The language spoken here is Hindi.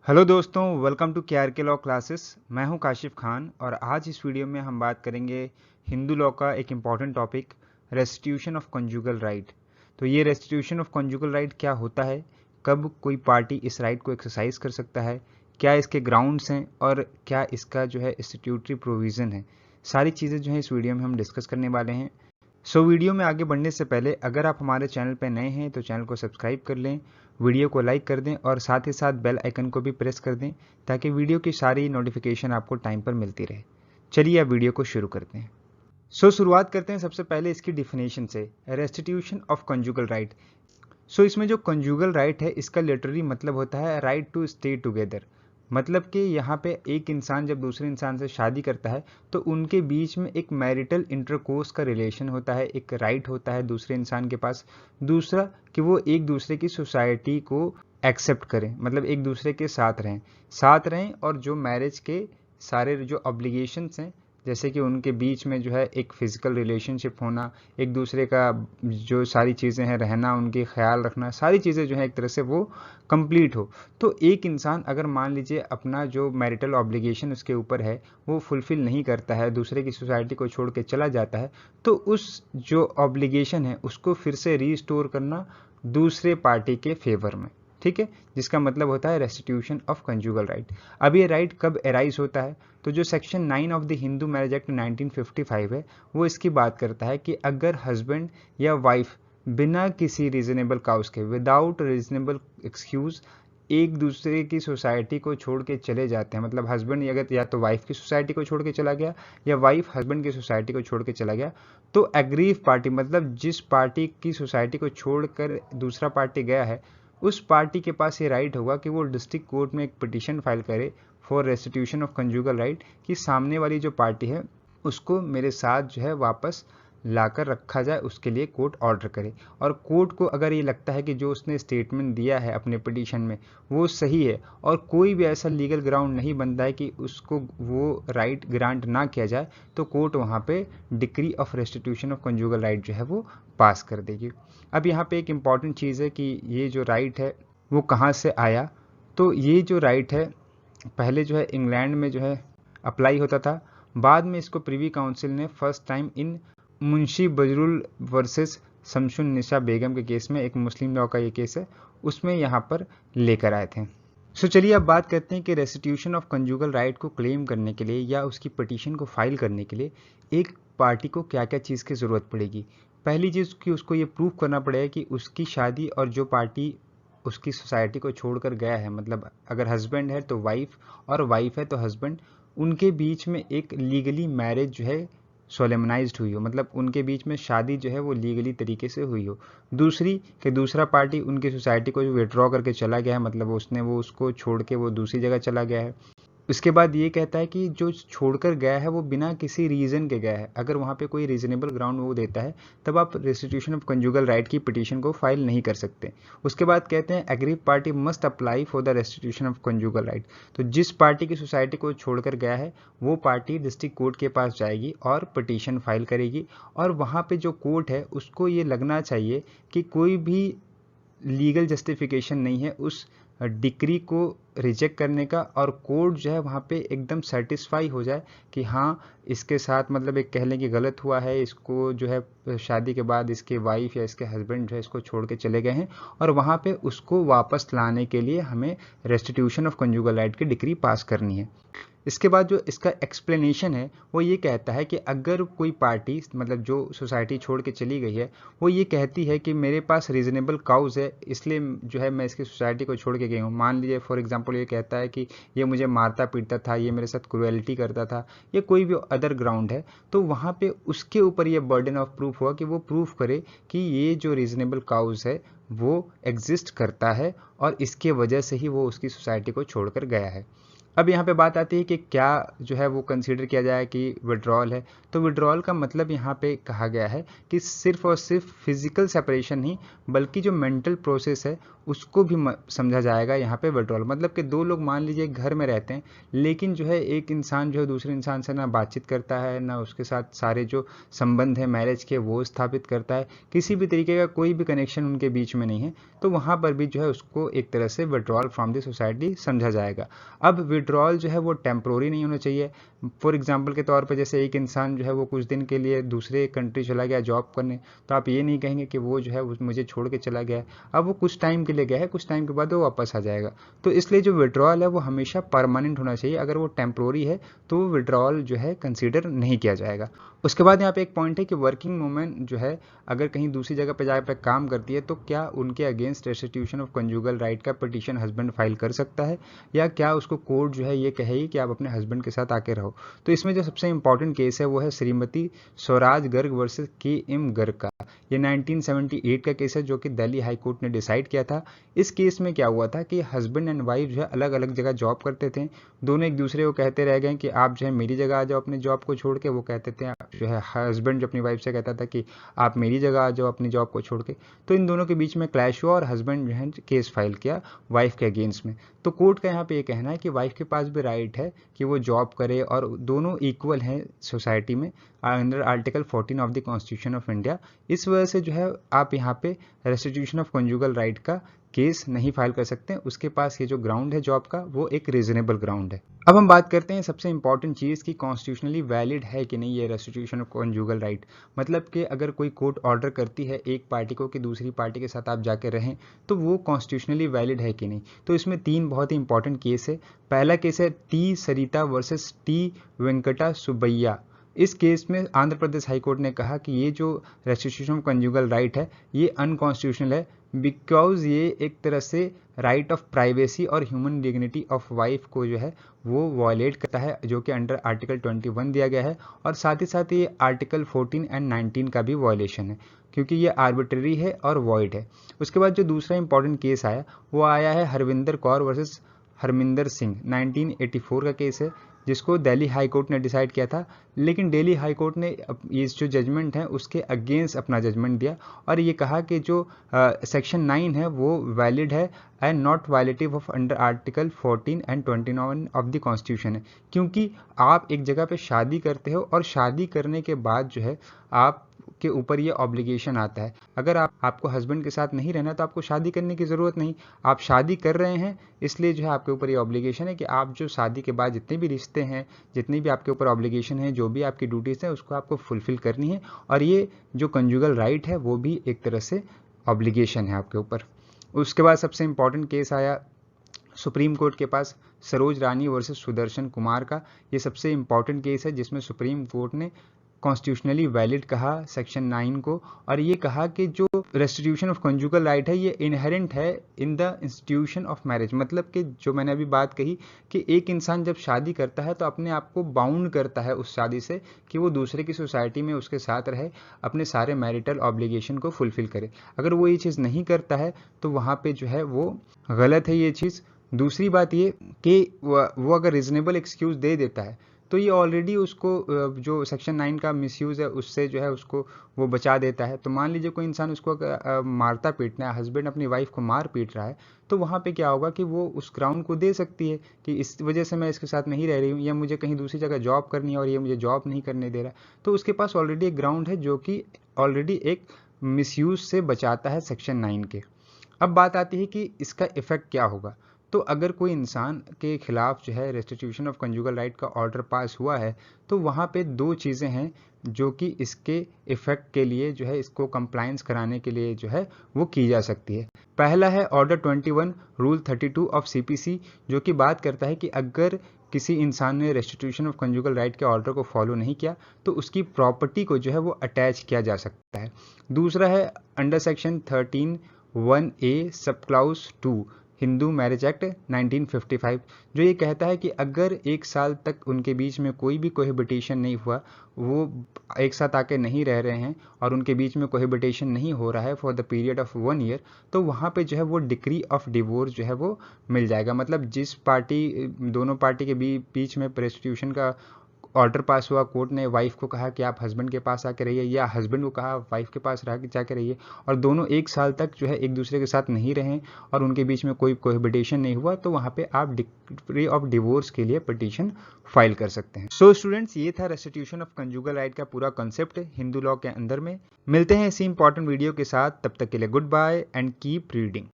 हेलो दोस्तों, वेलकम टू के लॉ क्लासेस। मैं हूं काशिफ खान और आज इस वीडियो में हम बात करेंगे हिंदू लॉ का एक important topic, restitution of conjugal right. तो ये रेस्टिट्यूशन ऑफ कंजुगल राइट क्या होता है, कब कोई पार्टी इस राइट को एक्सरसाइज कर सकता है, क्या इसके ग्राउंड्स हैं और क्या इसका जो है स्टैट्यूटरी प्रोविज़न है, सारी चीज़ें जो है इस वीडियो में हम डिस्कस करने वाले हैं। वीडियो में आगे बढ़ने से पहले अगर आप हमारे चैनल पर नए हैं तो चैनल को सब्सक्राइब कर लें, वीडियो को लाइक कर दें और साथ ही साथ बेल आइकन को भी प्रेस कर दें ताकि वीडियो की सारी नोटिफिकेशन आपको टाइम पर मिलती रहे। चलिए अब वीडियो को शुरू करते हैं। शुरुआत करते हैं सबसे पहले इसकी डिफिनेशन से, रेस्टिट्यूशन ऑफ कंजुगल राइट। इसमें जो कंजुगल राइट है इसका लिटरली मतलब होता है राइट टू स्टे टुगेदर। मतलब कि यहाँ पे एक इंसान जब दूसरे इंसान से शादी करता है तो उनके बीच में एक मैरिटल इंटरकोर्स का रिलेशन होता है, एक राइट होता है दूसरे इंसान के पास। दूसरा कि वो एक दूसरे की सोसाइटी को एक्सेप्ट करें, मतलब एक दूसरे के साथ रहें और जो मैरिज के सारे जो ऑब्लिगेशंस हैं, जैसे कि उनके बीच में जो है एक फिजिकल रिलेशनशिप होना, एक दूसरे का जो सारी चीज़ें हैं रहना, उनकी ख्याल रखना, सारी चीज़ें जो है एक तरह से वो कंप्लीट हो। तो एक इंसान अगर मान लीजिए अपना जो मैरिटल ऑब्लिगेशन उसके ऊपर है वो फुलफिल नहीं करता है, दूसरे की सोसाइटी को छोड़ के चला जाता है, तो उस जो ऑब्लिगेशन है उसको फिर से रीस्टोर करना दूसरे पार्टी के फेवर में, ठीक है, जिसका मतलब होता है रेस्टिट्यूशन ऑफ कंजुगल राइट। अब ये राइट कब एराइज होता है, तो जो section 9 of the Hindu marriage act 1955 है वो इसकी बात करता है कि अगर हस्बैंड या वाइफ बिना किसी रीजनेबल काउज के, विदाउट रीजनेबल एक्सक्यूज, एक दूसरे की सोसाइटी को छोड़ के चले जाते हैं, मतलब हस्बैंड अगर या तो वाइफ की सोसाइटी को छोड़ के चला गया या वाइफ हस्बैंड की सोसाइटी को छोड़ के चला गया, तो एग्रीव पार्टी, मतलब जिस पार्टी की सोसाइटी को छोड़कर दूसरा पार्टी गया है उस पार्टी के पास ये राइट होगा कि वो डिस्ट्रिक्ट कोर्ट में एक पिटीशन फाइल करे for restitution of conjugal right, कि सामने वाली जो पार्टी है उसको मेरे साथ जो है वापस लाकर रखा जाए, उसके लिए कोर्ट ऑर्डर करे। और कोर्ट को अगर ये लगता है कि जो उसने स्टेटमेंट दिया है अपने पिटीशन में वो सही है और कोई भी ऐसा लीगल ग्राउंड नहीं बनता है कि उसको वो राइट ग्रांट ना किया जाए, तो कोर्ट वहाँ पे decree of restitution of conjugal right जो है वो पास कर देगी। अब यहाँ पे एक इम्पॉर्टेंट चीज़ है कि ये जो राइट है वो कहाँ से आया। तो ये जो राइट है पहले जो है इंग्लैंड में जो है अप्लाई होता था, बाद में इसको प्रिवी काउंसिल ने first time in Munshi Bazrul versus Shamsun Nisa Begum के केस में, एक मुस्लिम लॉ का ये केस है, उसमें यहाँ पर लेकर आए थे। चलिए अब बात करते हैं कि रेस्टिट्यूशन ऑफ कंजुगल राइट को क्लेम करने के लिए या उसकी पिटीशन को फाइल करने के लिए एक पार्टी को क्या क्या चीज़ की ज़रूरत पड़ेगी। पहली चीज़ कि उसको ये प्रूव करना पड़ेगा कि उसकी शादी और जो पार्टी उसकी सोसाइटी को छोड़कर गया है, मतलब अगर हस्बैंड है तो वाइफ और वाइफ है तो हस्बैंड, उनके बीच में एक लीगली मैरिज जो है सोलेमनाइज्ड हुई हो, मतलब उनके बीच में शादी जो है वो लीगली तरीके से हुई हो। दूसरी कि दूसरा पार्टी उनकी सोसाइटी को जो विड्रॉ करके चला गया है, मतलब उसने वो उसको छोड़ के वो दूसरी जगह चला गया है। उसके बाद ये कहता है कि जो छोड़कर गया है वो बिना किसी रीज़न के गया है, अगर वहाँ पे कोई रीजनेबल ग्राउंड वो देता है तब आप रेस्टिट्यूशन ऑफ कंजुगल राइट की पिटीशन को फाइल नहीं कर सकते। उसके बाद कहते हैं aggrieve party must apply for the restitution of conjugal right. तो जिस पार्टी की सोसाइटी को छोड़कर गया है वो पार्टी डिस्ट्रिक्ट कोर्ट के पास जाएगी और पिटीशन फाइल करेगी, और वहाँ पे जो कोर्ट है उसको ये लगना चाहिए कि कोई भी लीगल जस्टिफिकेशन नहीं है उस डिक्री को रिजेक्ट करने का, और कोर्ट जो है वहाँ पे एकदम सेटिस्फाई हो जाए कि हाँ इसके साथ, मतलब एक कह लें कि गलत हुआ है, इसको जो है शादी के बाद इसके वाइफ या इसके हस्बैंड जो है इसको छोड़ के चले गए हैं और वहाँ पे उसको वापस लाने के लिए हमें रेस्टिट्यूशन ऑफ कंजुगल राइट की डिक्री पास करनी है। इसके बाद जो इसका एक्सप्लेनेशन है वो ये कहता है कि अगर कोई पार्टी, मतलब जो सोसाइटी छोड़ के चली गई है, वो ये कहती है कि मेरे पास रीजनेबल काउज है इसलिए जो है मैं इसकी सोसाइटी को छोड़ के गई हूँ, मान लीजिए फॉर एग्जांपल ये कहता है कि ये मुझे मारता पीटता था, ये मेरे साथ क्रुएलिटी करता था, या कोई भी अदर ग्राउंड है, तो वहाँ पे उसके ऊपर ये बर्डन ऑफ प्रूफ हुआ कि वो प्रूफ करे कि ये जो रीजनेबल काउज है वो एग्जिस्ट करता है और इसके वजह से ही वो उसकी सोसाइटी को छोड़कर गया है। अब यहाँ पे बात आती है कि क्या जो है वो कंसीडर किया जाए कि विड्रॉल है। तो विड्रॉल का मतलब यहाँ पे कहा गया है कि सिर्फ और सिर्फ फिजिकल सेपरेशन नहीं बल्कि जो मेंटल प्रोसेस है उसको भी समझा जाएगा यहाँ पे विड्रॉल। मतलब कि दो लोग मान लीजिए घर में रहते हैं लेकिन जो है एक इंसान जो है दूसरे इंसान से ना बातचीत करता है ना उसके साथ सारे जो संबंध है मैरिज के वो स्थापित करता है, किसी भी तरीके का कोई भी कनेक्शन उनके बीच में नहीं है, तो वहाँ पर भी जो है उसको एक तरह से विड्रॉल फ्रॉम द सोसाइटी समझा जाएगा। अब विड्रॉल जो है वो टेम्प्रोरी नहीं होना चाहिए। फॉर एग्जांपल के तौर पर जैसे एक इंसान जो है वो कुछ दिन के लिए दूसरे कंट्री चला गया जॉब करने, तो आप ये नहीं कहेंगे कि वो जो है मुझे छोड़ के चला गया है। अब वो कुछ टाइम के लिए गया है, कुछ टाइम के बाद वो वापस आ जाएगा। तो इसलिए जो विड्रॉल है वो हमेशा परमानेंट होना चाहिए। अगर वो टेम्प्रोरी है तो वो विड्रॉल जो है कंसीडर नहीं किया जाएगा। उसके बाद यहाँ पे एक पॉइंट है कि वर्किंग वुमेन जो है अगर कहीं दूसरी जगह पे जाकर काम करती है तो क्या उनके against restitution of conjugal right का पिटीशन हस्बैंड फाइल कर सकता है, या क्या उसको कोर्ट जो है ये कहेगी कि आप अपने हस्बैंड के साथ आके रहो। तो इसमें जो सबसे इंपॉर्टेंट केस है वो है श्रीमती स्वराज गर्ग वर्सेस के.एम. गर्ग का। ये 1978 का केस है जो कि दिल्ली हाई कोर्ट ने डिसाइड किया था। इस केस में क्या हुआ था कि हस्बैंड एंड वाइफ जो है अलग अलग जगह जॉब करते थे, दोनों एक दूसरे को कहते रह गए कि आप जो है मेरी जगह आ जाओ अपनी जॉब को छोड़ के। वो कहते थे जो है हस्बैंड जो अपनी वाइफ से कहता था कि आप मेरी जगह आ जाओ अपनी जॉब को छोड़ के। तो इन दोनों के बीच में क्लैश हुआ और हस्बैंड जो है केस फाइल किया वाइफ के अगेंस्ट में। तो कोर्ट का यहाँ पे ये कहना है कि वाइफ के पास भी राइट है कि वो जॉब करे और दोनों इक्वल हैं सोसाइटी में under article 14 of the constitution of India. इस वजह से जो है आप यहाँ पे रेस्टिट्यूशन ऑफ कंजुगल राइट का केस नहीं फाइल कर सकते। उसके पास ये जो ग्राउंड है जॉब का वो एक रीजनेबल ग्राउंड है। अब हम बात करते हैं सबसे इंपॉर्टेंट चीज़ कि कॉन्स्टिट्यूशनली वैलिड है कि नहीं ये रेस्टिट्यूशन ऑफ कंजुगल राइट। मतलब कि अगर कोई कोर्ट ऑर्डर करती है एक पार्टी को कि दूसरी पार्टी के साथ आप जाके रहें तो वो कॉन्स्टिट्यूशनली वैलिड है कि नहीं। तो इसमें तीन बहुत ही इंपॉर्टेंट केस है। पहला केस है टी सरिता वर्सेस टी वेंकटा सुब्बैया। इस केस में आंध्र प्रदेश हाई कोर्ट ने कहा कि ये जो रेस्टिट्यूशन ऑफ कंजुगल राइट है ये अनकॉन्स्टिट्यूशनल है बिकॉज ये एक तरह से राइट ऑफ प्राइवेसी और ह्यूमन डिग्निटी ऑफ वाइफ को जो है वो वायलेट करता है, जो कि अंडर आर्टिकल 21 दिया गया है। और साथ ही साथ ये आर्टिकल 14 एंड 19 का भी वायलेशन है क्योंकि ये आर्बिट्ररी है और वॉइड है। उसके बाद जो दूसरा इंपॉर्टेंट केस आया वो आया है हरविंदर कौर वर्सेस हरमिंदर सिंह। 1984 का केस है जिसको दिल्ली हाई कोर्ट ने डिसाइड किया था, लेकिन दिल्ली हाई कोर्ट ने ये जो जजमेंट है उसके अगेंस्ट अपना जजमेंट दिया और ये कहा कि जो सेक्शन 9 है वो वैलिड है and not violative of under article 14 and 29 of the constitution है। क्योंकि आप एक जगह पे शादी करते हो और शादी करने के बाद जो है आप के ऊपर ये ऑब्लिगेशन आता है। अगर आपको हस्बैंड के साथ नहीं रहना तो आपको शादी करने की ज़रूरत नहीं। आप शादी कर रहे हैं इसलिए जो है आपके ऊपर ये ऑब्लिगेशन है कि आप जो शादी के बाद जितने भी रिश्ते हैं, जितनी भी आपके ऊपर ऑब्लिगेशन है, जो भी आपकी ड्यूटीज़ हैं उसको आपको फुलफिल करनी है। और ये जो कंजुगल राइट है वो भी एक तरह से ऑब्लिगेशन है आपके ऊपर। उसके बाद सबसे इंपॉर्टेंट केस आया सुप्रीम कोर्ट के पास सरोज रानी वर्सेस सुदर्शन कुमार का। ये सबसे इंपॉर्टेंट केस है जिसमें सुप्रीम कोर्ट ने कॉन्स्टिट्यूशनली वैलिड कहा सेक्शन 9 को और ये कहा कि जो रेस्टिट्यूशन ऑफ कंजुगल राइट है ये इनहेरेंट है in the institution of marriage. मतलब कि जो मैंने अभी बात कही कि एक इंसान जब शादी करता है तो अपने आप को बाउंड करता है उस शादी से कि वो दूसरे की सोसाइटी में उसके साथ रहे, अपने सारे मैरिटल ऑब्लिगेशन को फुलफिल करे। अगर वो ये चीज़ नहीं करता है तो वहाँ पे जो है वो गलत है ये चीज़। दूसरी बात ये कि वो अगर रीजनेबल एक्सक्यूज़ दे देता है तो ये ऑलरेडी उसको जो सेक्शन 9 का मिसयूज़ है उससे जो है उसको वो बचा देता है। तो मान लीजिए कोई इंसान उसको मारता पीटना है, हस्बैंड अपनी वाइफ को मार पीट रहा है, तो वहाँ पे क्या होगा कि वो उस ग्राउंड को दे सकती है कि इस वजह से मैं इसके साथ नहीं रह रही हूँ या मुझे कहीं दूसरी जगह जॉब करनी है और ये मुझे जॉब नहीं करने दे रहा है। तो उसके पास ऑलरेडी एक ग्राउंड है जो कि ऑलरेडी एक मिसयूज़ से बचाता है सेक्शन 9 के। अब बात आती है कि इसका इफेक्ट क्या होगा। तो अगर कोई इंसान के खिलाफ जो है रेस्टिट्यूशन ऑफ कंजुगल राइट का ऑर्डर पास हुआ है तो वहाँ पे दो चीज़ें हैं जो कि इसके इफेक्ट के लिए जो है इसको कंप्लायंस कराने के लिए जो है वो की जा सकती है। पहला है ऑर्डर 21 रूल 32 ऑफ सीपीसी, जो कि बात करता है कि अगर किसी इंसान ने रेस्टिट्यूशन ऑफ कंजुगल राइट के ऑर्डर को फॉलो नहीं किया तो उसकी प्रॉपर्टी को जो है वो अटैच किया जा सकता है। दूसरा है अंडर सेक्शन 13(1)(a) सब क्लाउज 2 हिंदू मैरिज एक्ट 1955, जो ये कहता है कि अगर एक साल तक उनके बीच में कोई भी कोहेबिटेशन नहीं हुआ, वो एक साथ आके नहीं रह रहे हैं और उनके बीच में कोहेबिटेशन नहीं हो रहा है for the period of 1 year, तो वहाँ पे जो है वो डिक्री ऑफ डिवोर्स जो है वो मिल जाएगा। मतलब जिस पार्टी, दोनों पार्टी के बीच में रेस्टिट्यूशन का ऑर्डर पास हुआ, कोर्ट ने वाइफ को कहा कि आप हस्बैंड के पास आके रहिए, या हस्बैंड को कहा वाइफ के पास जाके रहिए, और दोनों एक साल तक जो है एक दूसरे के साथ नहीं रहें और उनके बीच में कोई कोहेबिटेशन नहीं हुआ, तो वहाँ पे आप डिक्री ऑफ डिवोर्स के लिए पिटीशन फाइल कर सकते हैं। तो स्टूडेंट्स, ये था रेस्टिट्यूशन ऑफ कंजुगल राइट का पूरा कॉन्सेप्ट हिंदू लॉ के अंदर में। मिलते हैं इसी इंपॉर्टेंट वीडियो के साथ, तब तक के लिए good bye and keep reading.